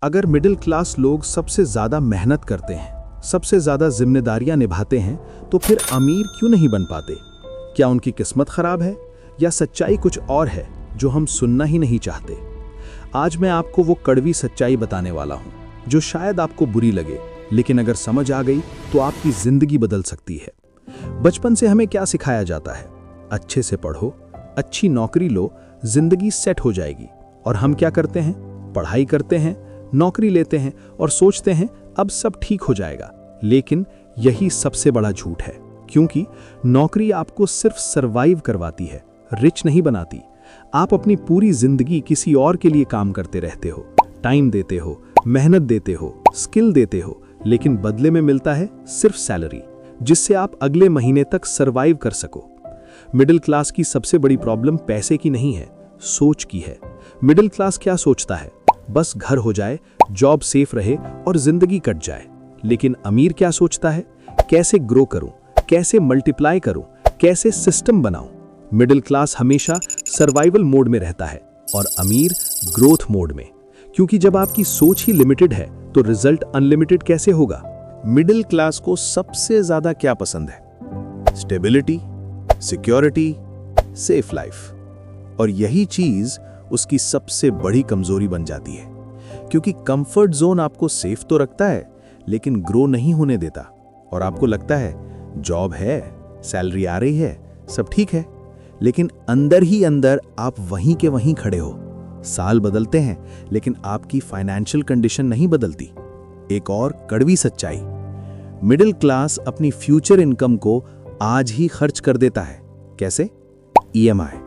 अगर middle class लोग सबसे ज्यादा मेहनत करते हैं, सबसे ज्यादा जिम्मेदारियां निभाते हैं, तो फिर अमीर क्यों नहीं बन पाते? क्या उनकी किस्मत खराब है या सच्चाई कुछ और है जो हम सुनना ही नहीं चाहते? आज मैं आपको वो कड़वी सच्चाई बताने वाला हूं जो शायद आपको बुरी लगे, लेकिन अगर समझ आ गई तो आपकी जिंदगी बदल सकती है। बचपन से हमें क्या सिखाया जाता है? अच्छे से पढ़ो, अच्छी नौकरी लो, जिंदगी सेट हो जाएगी। और हम क्या करते हैं? पढ़ाई करते हैं, नौकरी लेते हैं और सोचते हैं अब सब ठीक हो जाएगा। लेकिन यही सबसे बड़ा झूठ है, क्योंकि नौकरी आपको सिर्फ सरवाइव करवाती है, रिच नहीं बनाती। आप अपनी पूरी जिंदगी किसी और के लिए काम करते रहते हो, टाइम देते हो, मेहनत देते हो, स्किल देते हो, लेकिन बदले में मिलता है सिर्फ सैलरी, जिससे आप अगले महीने तक सरवाइव कर सको। मिडिल क्लास की सबसे बड़ी प्रॉब्लम पैसे की नहीं है, सोच की है। मिडिल क्लास क्या सोचता है? बस घर हो जाए, जॉब सेफ रहे और जिंदगी कट जाए। लेकिन अमीर क्या सोचता है? कैसे ग्रो करूं, कैसे मल्टीप्लाई करूं, कैसे सिस्टम बनाऊं। मिडिल क्लास हमेशा सर्वाइवल मोड में रहता है और अमीर ग्रोथ मोड में, क्योंकि जब आपकी सोच ही लिमिटेड है तो रिजल्ट अनलिमिटेड कैसे होगा? मिडिल क्लास को सबसे ज्यादा क्या पसंद है? Stability, security, safe life. और यही चीज उसकी सबसे बड़ी कमजोरी बन जाती है, क्योंकि कंफर्ट जोन आपको सेफ तो रखता है लेकिन ग्रो नहीं होने देता। और आपको लगता है जॉब है, सैलरी आ रही है, सब ठीक है, लेकिन अंदर ही अंदर आप वहीं के वहीं खड़े हो। साल बदलते हैं लेकिन आपकी फाइनेंशियल कंडीशन नहीं बदलती। एक और कड़वी सच्चाई, मिडिल क्लास अपनी फ्यूचर इनकम को आज ही खर्च कर देता है। कैसे? EMI,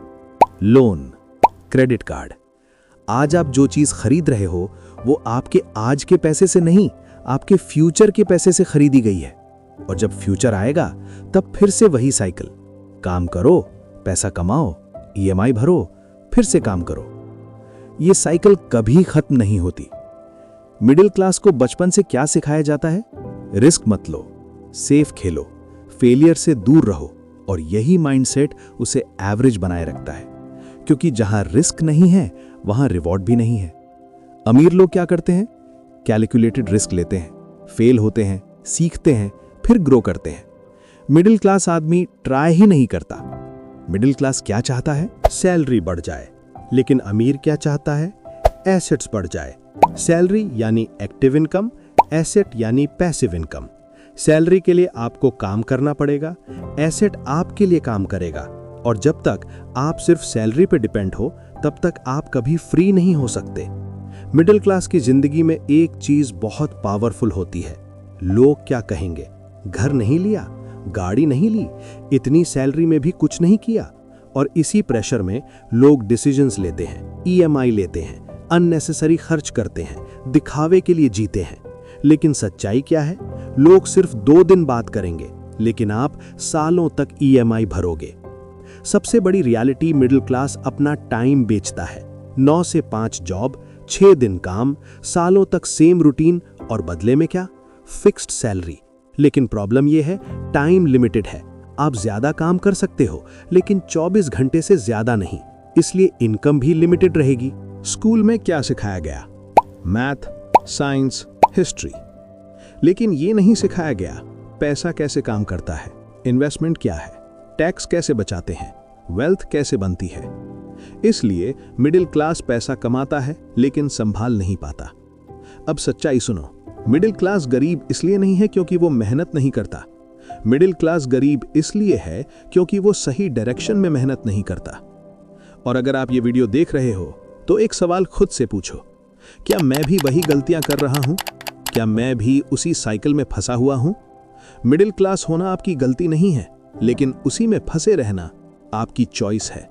loan, credit card. आज आप जो चीज खरीद रहे हो वो आपके आज के पैसे से नहीं, आपके फ्यूचर के पैसे से खरीदी गई है। और जब फ्यूचर आएगा तब फिर से वही साइकिल, काम करो, पैसा कमाओ, ईएमआई भरो, फिर से काम करो। ये साइकिल कभी खत्म नहीं होती। मिडिल क्लास को बचपन से क्या सिखाया जाता है? रिस्क मत लो, सेफ खेलो, फेलियर से दूर रहो। और यही माइंडसेट उसे एवरेज बनाए रखता है, क्योंकि जहां रिस्क नहीं है वहां रिवॉर्ड भी नहीं है। अमीर लोग क्या करते हैं? कैलकुलेटेड रिस्क लेते हैं, फेल होते हैं, सीखते हैं, फिर ग्रो करते हैं। मिडिल क्लास आदमी ट्राई ही नहीं करता। मिडिल क्लास क्या चाहता है? सैलरी बढ़ जाए। लेकिन अमीर क्या चाहता है? एसेट्स बढ़ जाए। सैलरी यानी एक्टिव इनकम, एसेट यानी पैसिव इनकम। सैलरी के लिए आपको काम करना पड़ेगा, एसेट आपके लिए काम करेगा। और जब तक आप सिर्फ सैलरी पे डिपेंड हो तब तक आप कभी फ्री नहीं हो सकते। मिडिल क्लास की जिंदगी में एक चीज बहुत पावरफुल होती है, लोग क्या कहेंगे। घर नहीं लिया, गाड़ी नहीं ली, इतनी सैलरी में भी कुछ नहीं किया। और इसी प्रेशर में लोग डिसीजंस लेते हैं, ईएमआई लेते हैं, अननेसेसरी खर्च करते हैं, दिखावे के लिए जीते हैं। लेकिन सच्चाई क्या है? लोग सिर्फ 2 दिन बात करेंगे, लेकिन आप सालों तक ईएमआई भरोगे। सबसे बड़ी रियलिटी, मिडिल क्लास अपना टाइम बेचता है। 9 से 5 जॉब, 6 दिन काम, सालों तक सेम रूटीन, और बदले में क्या? Fixed salary. लेकिन प्रॉब्लम यह है, टाइम लिमिटेड है। आप ज्यादा काम कर सकते हो लेकिन 24 घंटे से ज्यादा नहीं, इसलिए इनकम भी लिमिटेड रहेगी। स्कूल में क्या सिखाया गया? Math, science, history. लेकिन ये नहीं सिखाया गया पैसा कैसे काम करता है, इन्वेस्टमेंट क्या है, टैक्स कैसे बचाते हैं, वेल्थ कैसे बनती है। इसलिए मिडिल क्लास पैसा कमाता है लेकिन संभाल नहीं पाता। अब सच्चाई सुनो, मिडिल क्लास गरीब इसलिए नहीं है क्योंकि वो मेहनत नहीं करता। मिडिल क्लास गरीब इसलिए है क्योंकि वो सही डायरेक्शन में मेहनत नहीं करता। और अगर आप ये वीडियो देख रहे हो तो एक सवाल खुद से पूछो, क्या मैं भी वही गलतियां कर रहा हूं? क्या मैं भी उसी साइकिल में फंसा हुआ हूं? मिडिल क्लास होना आपकी गलती नहीं है, लेकिन उसी में फंसे रहना आपकी चॉइस है।